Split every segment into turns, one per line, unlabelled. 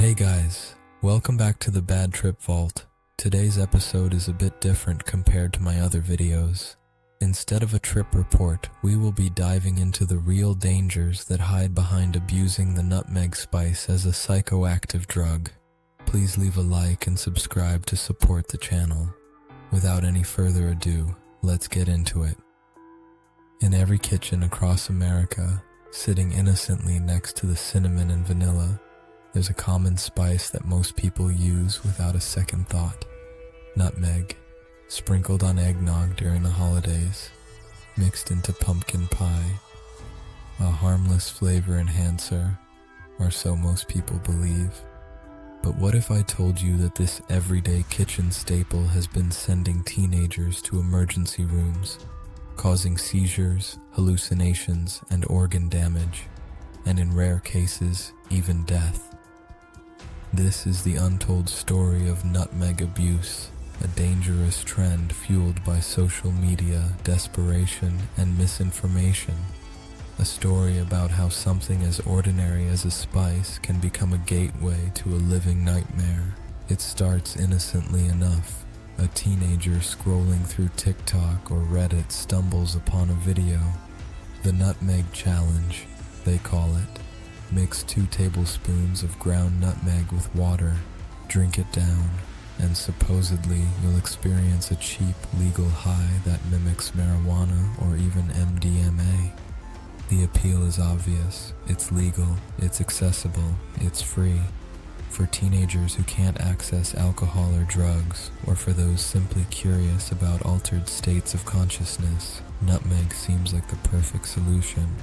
Hey guys, welcome back to the Bad Trip Vault. Today's episode is a bit different compared to my other videos. Instead of a trip report, we will be diving into the real dangers that hide behind abusing the nutmeg spice as a psychoactive drug. Please leave a like and subscribe to support the channel. Without any further ado, let's get into it. In every kitchen across America, sitting innocently next to the cinnamon and vanilla, there's a common spice that most people use without a second thought. Nutmeg, sprinkled on eggnog during the holidays, mixed into pumpkin pie. A harmless flavor enhancer, or so most people believe. But what if I told you that this everyday kitchen staple has been sending teenagers to emergency rooms, causing seizures, hallucinations, and organ damage, and in rare cases, even death? This is the untold story of nutmeg abuse, a dangerous trend fueled by social media, desperation, and misinformation. A story about how something as ordinary as a spice can become a gateway to a living nightmare. It starts innocently enough. A teenager scrolling through TikTok or Reddit stumbles upon a video. The Nutmeg Challenge, they call it. Mix 2 tablespoons of ground nutmeg with water, drink it down, and supposedly you'll experience a cheap legal high that mimics marijuana or even MDMA. The appeal is obvious. It's legal, it's accessible, it's free. For teenagers who can't access alcohol or drugs, or for those simply curious about altered states of consciousness, nutmeg seems like the perfect solution.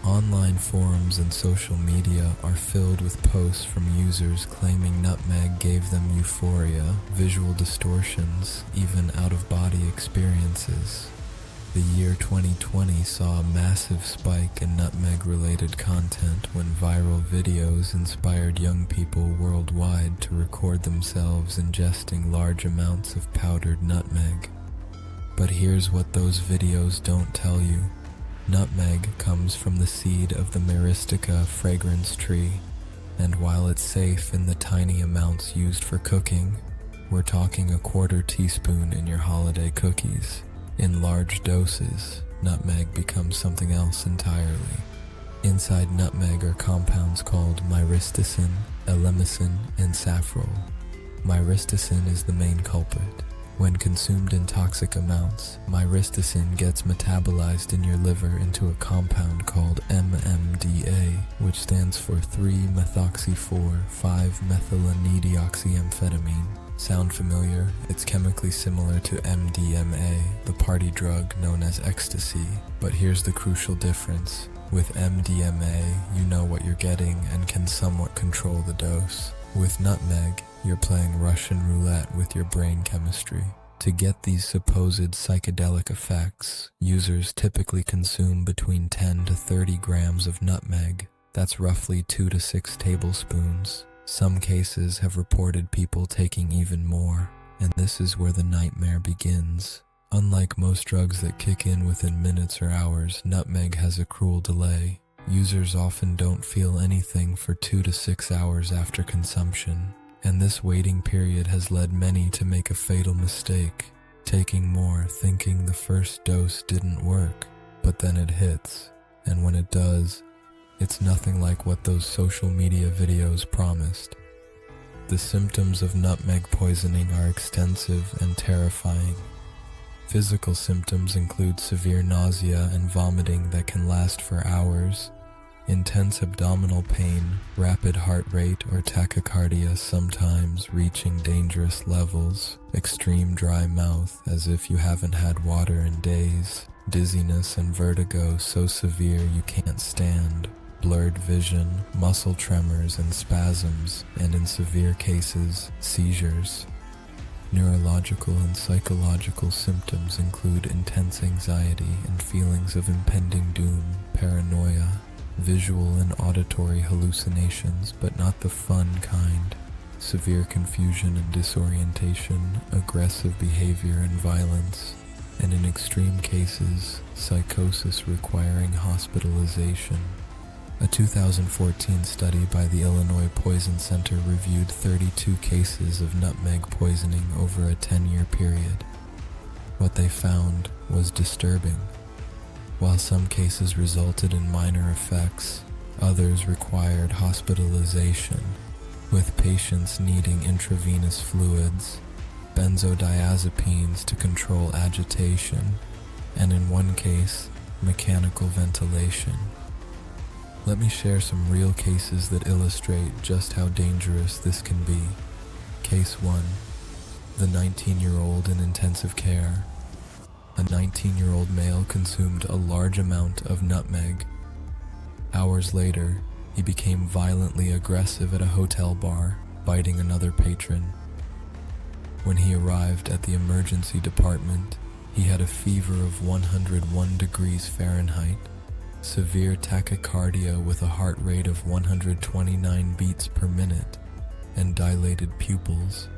Online forums and social media are filled with posts from users claiming nutmeg gave them euphoria, visual distortions, even out-of-body experiences. The year 2020 saw a massive spike in nutmeg-related content when viral videos inspired young people worldwide to record themselves ingesting large amounts of powdered nutmeg. But here's what those videos don't tell you. Nutmeg comes from the seed of the Myristica fragrans tree, and while it's safe in the tiny amounts used for cooking, we're talking a 1/4 teaspoon in your holiday cookies. In large doses, nutmeg becomes something else entirely. Inside nutmeg are compounds called myristicin, elemicin, and safrole. Myristicin is the main culprit. When consumed in toxic amounts, myristicin gets metabolized in your liver into a compound called MMDA, which stands for 3-methoxy-4,5-methylanedeoxyamphetamine. Sound familiar? It's chemically similar to MDMA, the party drug known as Ecstasy. But here's the crucial difference. With MDMA, you know what you're getting and can somewhat control the dose. With nutmeg, you're playing Russian roulette with your brain chemistry. To get these supposed psychedelic effects, users typically consume between 10 to 30 grams of nutmeg. That's roughly 2 to 6 tablespoons. Some cases have reported people taking even more, and this is where the nightmare begins. Unlike most drugs that kick in within minutes or hours, nutmeg has a cruel delay. Users often don't feel anything for 2 to 6 hours after consumption, and this waiting period has led many to make a fatal mistake, taking more thinking the first dose didn't work, but then it hits, and when it does, it's nothing like what those social media videos promised. The symptoms of nutmeg poisoning are extensive and terrifying. Physical symptoms include severe nausea and vomiting that can last for hours, intense abdominal pain, rapid heart rate or tachycardia sometimes reaching dangerous levels, extreme dry mouth as if you haven't had water in days, dizziness and vertigo so severe you can't stand, blurred vision, muscle tremors and spasms, and in severe cases, seizures. Neurological and psychological symptoms include intense anxiety and feelings of impending doom, paranoia, visual and auditory hallucinations, but not the fun kind, severe confusion and disorientation, aggressive behavior and violence, and in extreme cases, psychosis requiring hospitalization. A 2014 study by the Illinois Poison Center reviewed 32 cases of nutmeg poisoning over a 10-year period. What they found was disturbing. While some cases resulted in minor effects, others required hospitalization, with patients needing intravenous fluids, benzodiazepines to control agitation, and in one case, mechanical ventilation. Let me share some real cases that illustrate just how dangerous this can be. Case 1. The 19-year-old in intensive care. A 19-year-old male consumed a large amount of nutmeg. Hours later, he became violently aggressive at a hotel bar, biting another patron. When he arrived at the emergency department, he had a fever of 101 degrees Fahrenheit, severe tachycardia with a heart rate of 129 beats per minute, and dilated pupils.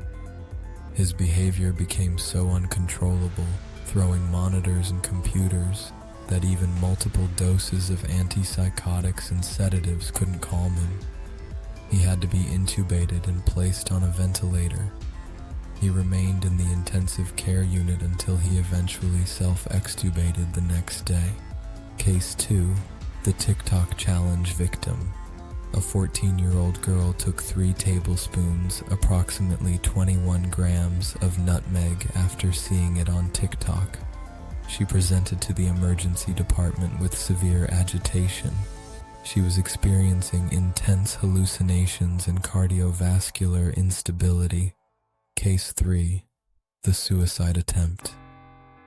His behavior became so uncontrollable, throwing monitors and computers, that even multiple doses of antipsychotics and sedatives couldn't calm him. He had to be intubated and placed on a ventilator. He remained in the intensive care unit until he eventually self-extubated the next day. Case 2. The TikTok challenge victim. A 14-year-old girl took 3 tablespoons, approximately 21 grams, of nutmeg after seeing it on TikTok. She presented to the emergency department with severe agitation. She was experiencing intense hallucinations and cardiovascular instability. Case 3. The suicide attempt.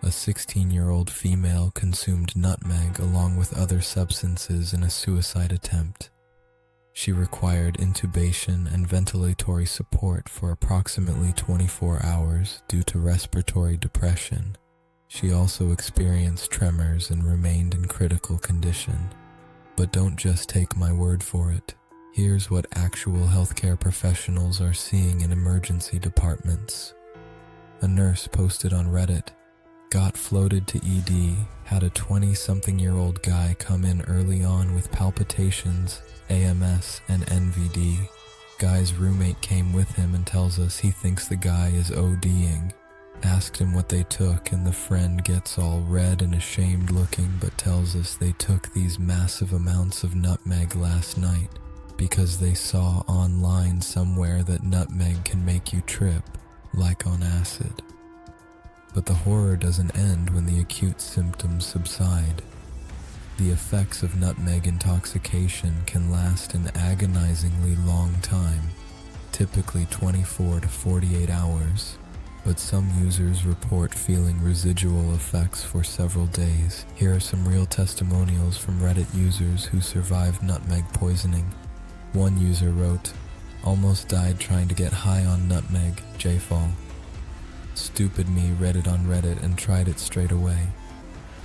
A 16-year-old female consumed nutmeg along with other substances in a suicide attempt. She required intubation and ventilatory support for approximately 24 hours due to respiratory depression. She also experienced tremors and remained in critical condition. But don't just take my word for it. Here's what actual healthcare professionals are seeing in emergency departments. A nurse posted on Reddit, "Got floated to ED, had a 20-something-year-old guy come in early on with palpitations, AMS, and NVD. Guy's roommate came with him and tells us he thinks the guy is ODing. Asked him what they took and the friend gets all red and ashamed looking but tells us they took these massive amounts of nutmeg last night because they saw online somewhere that nutmeg can make you trip, like on acid." But the horror doesn't end when the acute symptoms subside. The effects of nutmeg intoxication can last an agonizingly long time, typically 24 to 48 hours. But some users report feeling residual effects for several days. Here are some real testimonials from Reddit users who survived nutmeg poisoning. One user wrote, "Almost died trying to get high on nutmeg, J-fall. Stupid me read it on Reddit and tried it straight away.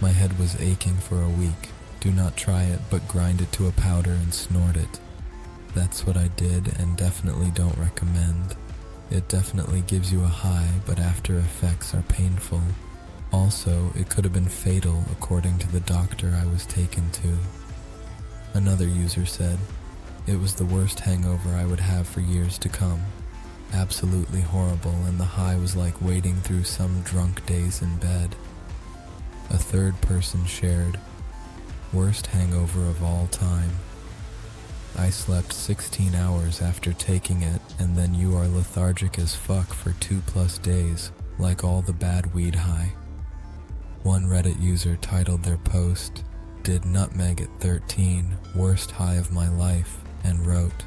My head was aching for a week. Do not try it, but grind it to a powder and snort it. That's what I did and definitely don't recommend. It definitely gives you a high, but after effects are painful. Also, it could have been fatal according to the doctor I was taken to." Another user said, "It was the worst hangover I would have for years to come. Absolutely horrible, and the high was like wading through some drunk days in bed." A third person shared, "Worst hangover of all time. I slept 16 hours after taking it, and then you are lethargic as fuck for 2+ days, like all the bad weed high." One Reddit user titled their post, "Did nutmeg at 13, worst high of my life," and wrote,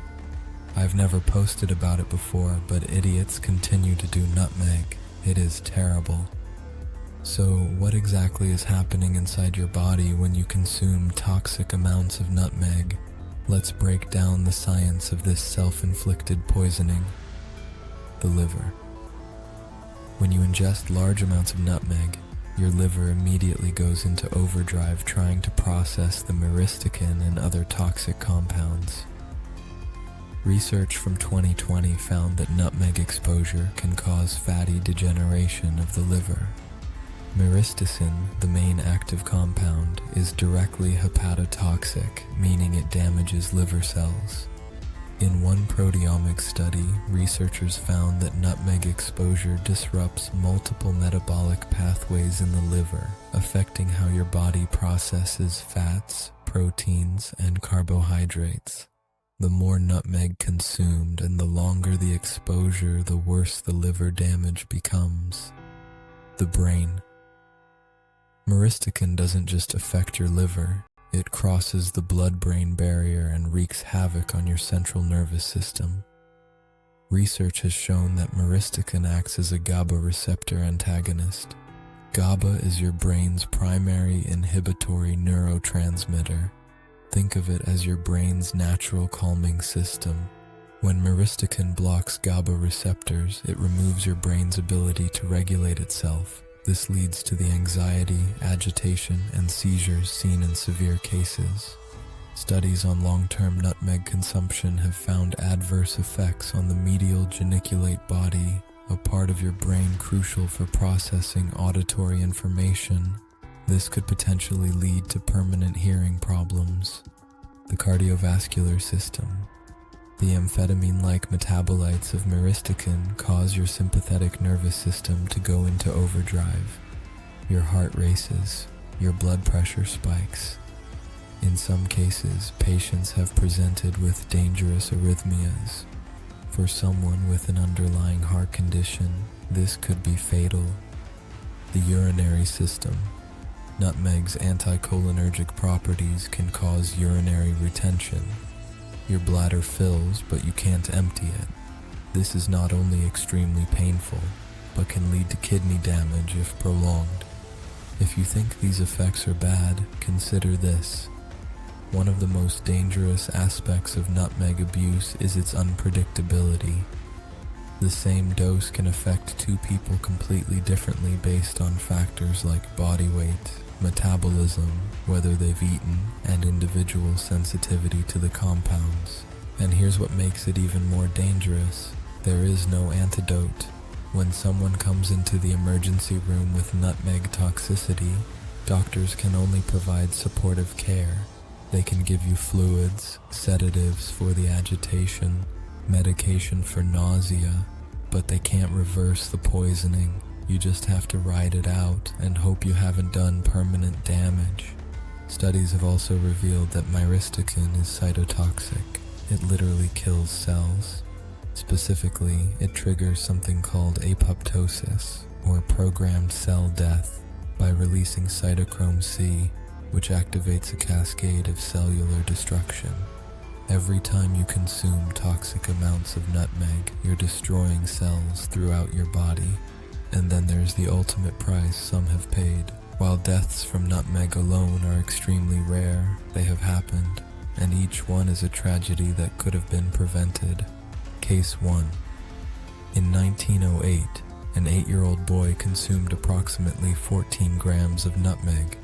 "I've never posted about it before, but idiots continue to do nutmeg. It is terrible." So, what exactly is happening inside your body when you consume toxic amounts of nutmeg? Let's break down the science of this self-inflicted poisoning. The liver. When you ingest large amounts of nutmeg, your liver immediately goes into overdrive trying to process the myristicin and other toxic compounds. Research from 2020 found that nutmeg exposure can cause fatty degeneration of the liver. Myristicin, the main active compound, is directly hepatotoxic, meaning it damages liver cells. In one proteomics study, researchers found that nutmeg exposure disrupts multiple metabolic pathways in the liver, affecting how your body processes fats, proteins, and carbohydrates. The more nutmeg consumed and the longer the exposure, the worse the liver damage becomes. The brain. Myristicin doesn't just affect your liver. It crosses the blood-brain barrier and wreaks havoc on your central nervous system. Research has shown that Myristicin acts as a GABA receptor antagonist. GABA is your brain's primary inhibitory neurotransmitter. Think of it as your brain's natural calming system. When Myristicin blocks GABA receptors, it removes your brain's ability to regulate itself. This leads to the anxiety, agitation, and seizures seen in severe cases. Studies on long-term nutmeg consumption have found adverse effects on the medial geniculate body, a part of your brain crucial for processing auditory information. This could potentially lead to permanent hearing problems. The cardiovascular system. The amphetamine-like metabolites of Myristicin cause your sympathetic nervous system to go into overdrive. Your heart races, your blood pressure spikes. In some cases, patients have presented with dangerous arrhythmias. For someone with an underlying heart condition, this could be fatal. The urinary system. Nutmeg's anticholinergic properties can cause urinary retention. Your bladder fills, but you can't empty it. This is not only extremely painful, but can lead to kidney damage if prolonged. If you think these effects are bad, consider this. One of the most dangerous aspects of nutmeg abuse is its unpredictability. The same dose can affect two people completely differently based on factors like body weight, metabolism, whether they've eaten, and individual sensitivity to the compounds. And here's what makes it even more dangerous. There is no antidote. When someone comes into the emergency room with nutmeg toxicity, doctors can only provide supportive care. They can give you fluids, sedatives for the agitation, medication for nausea, but they can't reverse the poisoning. You just have to ride it out and hope you haven't done permanent damage. Studies have also revealed that Myristicin is cytotoxic. It literally kills cells. Specifically, it triggers something called apoptosis, or programmed cell death, by releasing cytochrome C, which activates a cascade of cellular destruction. Every time you consume toxic amounts of nutmeg, you're destroying cells throughout your body. And then there's the ultimate price some have paid. While deaths from nutmeg alone are extremely rare, they have happened, and each one is a tragedy that could have been prevented. Case 1. In 1908, an 8-year-old boy consumed approximately 14 grams of nutmeg.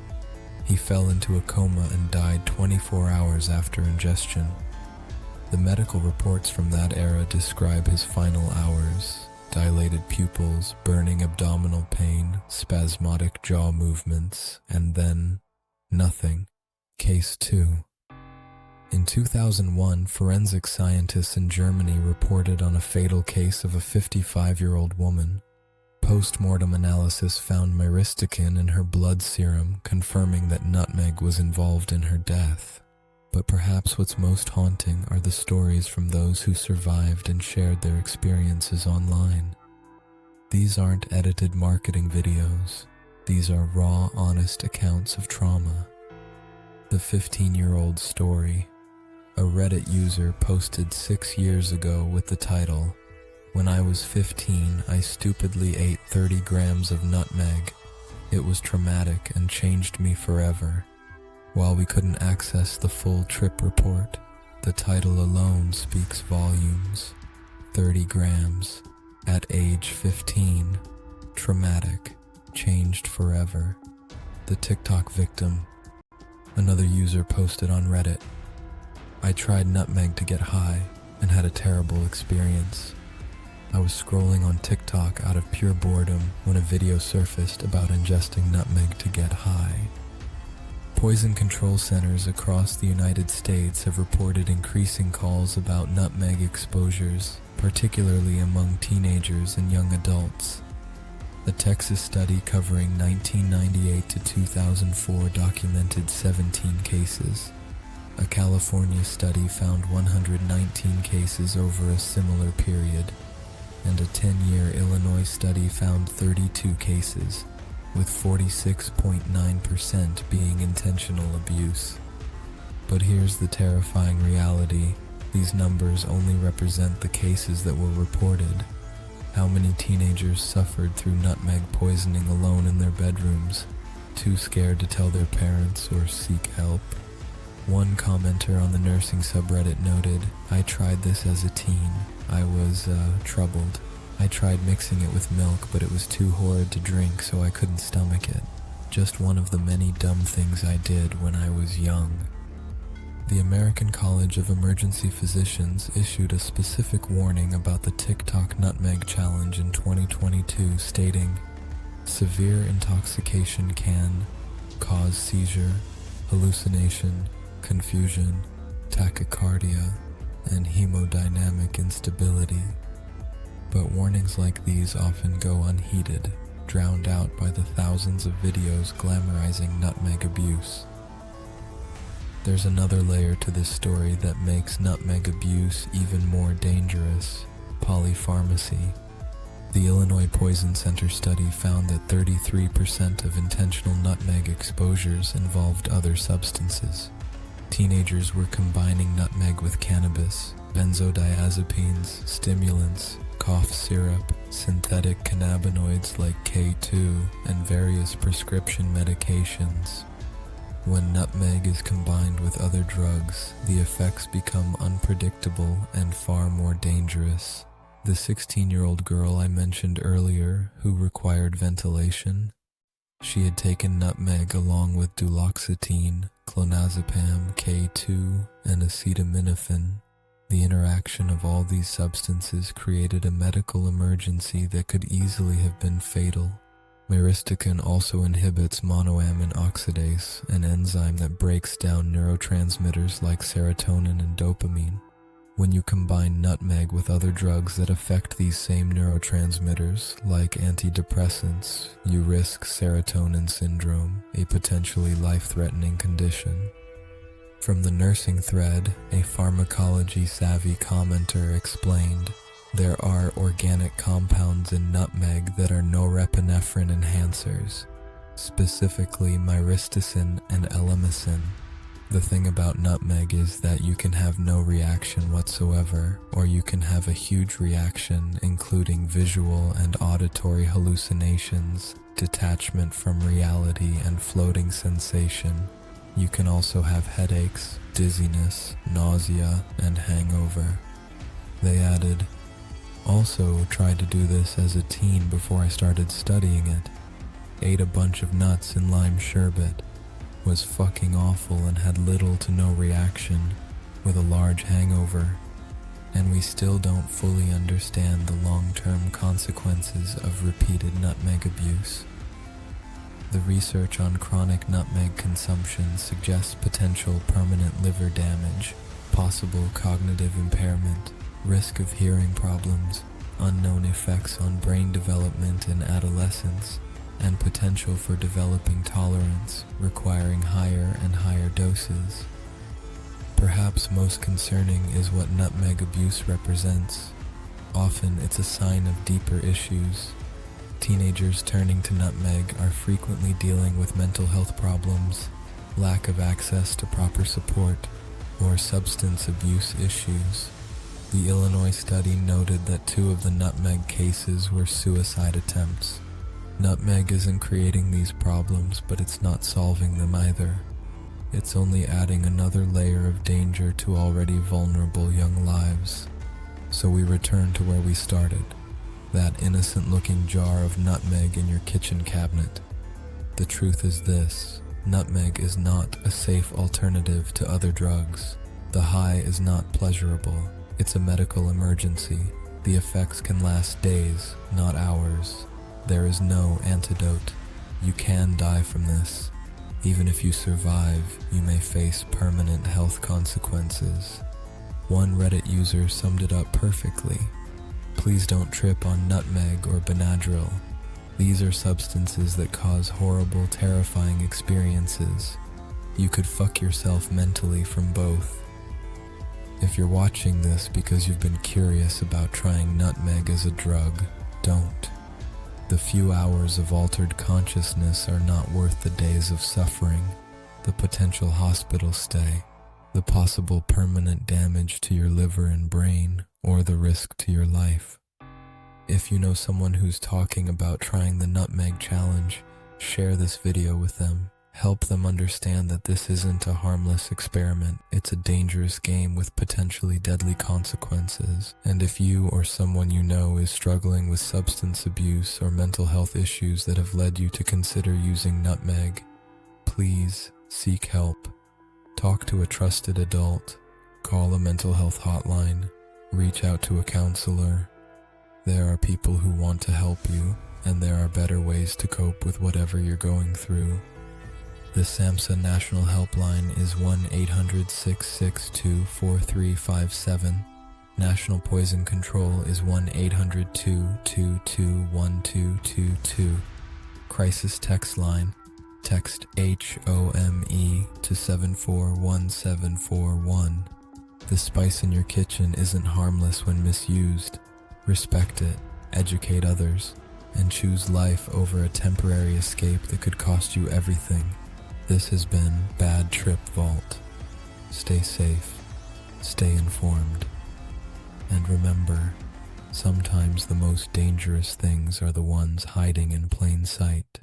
He fell into a coma and died 24 hours after ingestion. The medical reports from that era describe his final hours. Dilated pupils, burning abdominal pain, spasmodic jaw movements, and then nothing. Case 2. In 2001, forensic scientists in Germany reported on a fatal case of a 55-year-old woman. Post-mortem analysis found Myristicin in her blood serum, confirming that nutmeg was involved in her death. But perhaps what's most haunting are the stories from those who survived and shared their experiences online. These aren't edited marketing videos. These are raw, honest accounts of trauma. The 15-year-old story. A Reddit user posted 6 years ago with the title, "When I was 15, I stupidly ate 30 grams of nutmeg. It was traumatic and changed me forever." While we couldn't access the full trip report, the title alone speaks volumes. 30 grams, at age 15, traumatic, changed forever. The TikTok victim. Another user posted on Reddit, "I tried nutmeg to get high and had a terrible experience. I was scrolling on TikTok out of pure boredom when a video surfaced about ingesting nutmeg to get high. Poison control centers across the United States have reported increasing calls about nutmeg exposures, particularly among teenagers and young adults. A Texas study covering 1998 to 2004 documented 17 cases. A California study found 119 cases over a similar period, and a 10-year Illinois study found 32 cases, with 46.9% being intentional abuse. But here's the terrifying reality: these numbers only represent the cases that were reported. How many teenagers suffered through nutmeg poisoning alone in their bedrooms, too scared to tell their parents or seek help? One commenter on the nursing subreddit noted, "I tried this as a teen. I was troubled. I tried mixing it with milk, but it was too horrid to drink, so I couldn't stomach it. Just one of the many dumb things I did when I was young." The American College of Emergency Physicians issued a specific warning about the TikTok nutmeg challenge in 2022, stating, "Severe intoxication can cause seizure, hallucination, confusion, tachycardia, and hemodynamic instability." But warnings like these often go unheeded, drowned out by the thousands of videos glamorizing nutmeg abuse. There's another layer to this story that makes nutmeg abuse even more dangerous: polypharmacy. The Illinois Poison Center study found that 33% of intentional nutmeg exposures involved other substances. Teenagers were combining nutmeg with cannabis, benzodiazepines, stimulants, cough syrup, synthetic cannabinoids like K2, and various prescription medications. When nutmeg is combined with other drugs, the effects become unpredictable and far more dangerous. The 16-year-old girl I mentioned earlier, who required ventilation, she had taken nutmeg along with duloxetine, clonazepam, K2, and acetaminophen. The interaction of all these substances created a medical emergency that could easily have been fatal. Myristicin also inhibits monoamine oxidase, an enzyme that breaks down neurotransmitters like serotonin and dopamine. When you combine nutmeg with other drugs that affect these same neurotransmitters, like antidepressants, you risk serotonin syndrome, a potentially life-threatening condition. From the nursing thread, a pharmacology-savvy commenter explained, "There are organic compounds in nutmeg that are norepinephrine enhancers, specifically myristicin and elemicin. The thing about nutmeg is that you can have no reaction whatsoever, or you can have a huge reaction, including visual and auditory hallucinations, detachment from reality, and floating sensation. You can also have headaches, dizziness, nausea, and hangover." They added, "Also tried to do this as a teen before I started studying it. Ate a bunch of nuts and lime sherbet. Was fucking awful and had little to no reaction, with a large hangover. And we still don't fully understand the long-term consequences of repeated nutmeg abuse." The research on chronic nutmeg consumption suggests potential permanent liver damage, possible cognitive impairment, risk of hearing problems, unknown effects on brain development in adolescence, and potential for developing tolerance, requiring higher and higher doses. Perhaps most concerning is what nutmeg abuse represents. Often it's a sign of deeper issues. Teenagers turning to nutmeg are frequently dealing with mental health problems, lack of access to proper support, or substance abuse issues. The Illinois study noted that 2 of the nutmeg cases were suicide attempts. Nutmeg isn't creating these problems, but it's not solving them either. It's only adding another layer of danger to already vulnerable young lives. So we return to where we started, that innocent-looking jar of nutmeg in your kitchen cabinet. The truth is this: nutmeg is not a safe alternative to other drugs. The high is not pleasurable. It's a medical emergency, The effects can last days, not hours. There is no antidote. You can die from this. Even if you survive, you may face permanent health consequences. One Reddit user summed it up perfectly. Please don't trip on nutmeg or Benadryl. These are substances that cause horrible, terrifying experiences. You could fuck yourself mentally from both. If you're watching this because you've been curious about trying nutmeg as a drug, don't. The few hours of altered consciousness are not worth the days of suffering, the potential hospital stay, the possible permanent damage to your liver and brain, or the risk to your life. If you know someone who's talking about trying the nutmeg challenge, share this video with them. Help them understand that this isn't a harmless experiment. It's a dangerous game with potentially deadly consequences. And if you or someone you know is struggling with substance abuse or mental health issues that have led you to consider using nutmeg, please seek help. Talk to a trusted adult. Call a mental health hotline. Reach out to a counselor. There are people who want to help you, and there are better ways to cope with whatever you're going through. The SAMHSA National Helpline is 1-800-662-4357. National Poison Control is 1-800-222-1222. Crisis Text Line. Text HOME to 741741. The spice in your kitchen isn't harmless when misused. Respect it, educate others, and choose life over a temporary escape that could cost you everything. This has been Bad Trip Vault. Stay safe, stay informed, and remember, sometimes the most dangerous things are the ones hiding in plain sight.